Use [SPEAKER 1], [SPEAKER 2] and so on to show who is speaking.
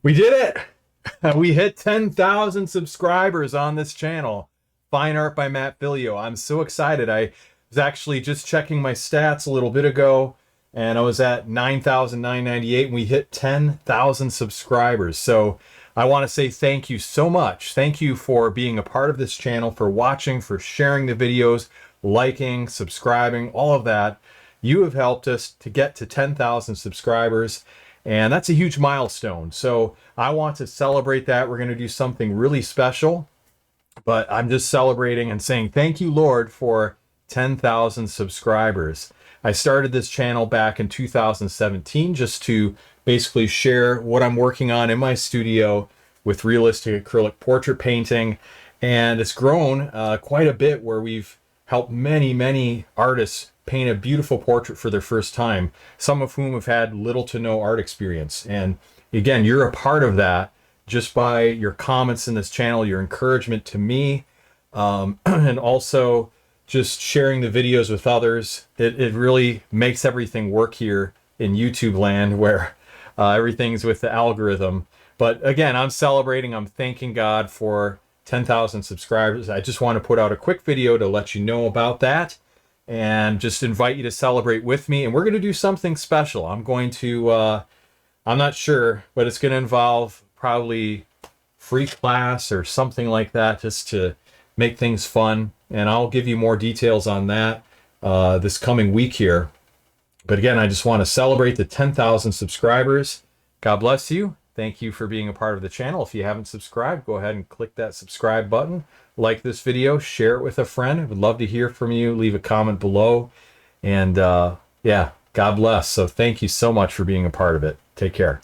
[SPEAKER 1] We did it! We hit 10,000 subscribers on this channel. Fine Art by mattphilleo. I'm so excited. I was actually just checking my stats a little bit ago, and I was at 9,998, and we hit 10,000 subscribers. So I want to say thank you so much. Thank you for being a part of this channel, for watching, for sharing the videos, liking, subscribing, all of that. You have helped us to get to 10,000 subscribers, and that's a huge milestone. So I want to celebrate that. We're going to do something really special, but I'm just celebrating and saying thank you, Lord, for 10,000 subscribers. I started this channel back in 2017 just to basically share what I'm working on in my studio with realistic acrylic portrait painting, and it's grown quite a bit, where we've helped many artists paint a beautiful portrait for their first time, some of whom have had little to no art experience. And again, you're a part of that just by your comments in this channel, your encouragement to me, and also just sharing the videos with others. It really makes everything work here in YouTube land, where everything's with the algorithm. But again, I'm celebrating, I'm thanking God for 10,000 subscribers. I just want to put out a quick video to let you know about that, and just invite you to celebrate with me. And we're going to do something special. I'm going to, I'm not sure, but it's going to involve probably free class or something like that, just to make things fun. And I'll give you more details on that this coming week here. But again, I just want to celebrate the 10,000 subscribers. God bless you. Thank you for being a part of the channel. If you haven't subscribed, go ahead and click that subscribe button. Like this video, share it with a friend. I would love to hear from you. Leave a comment below. And yeah, God bless. So thank you so much for being a part of it. Take care.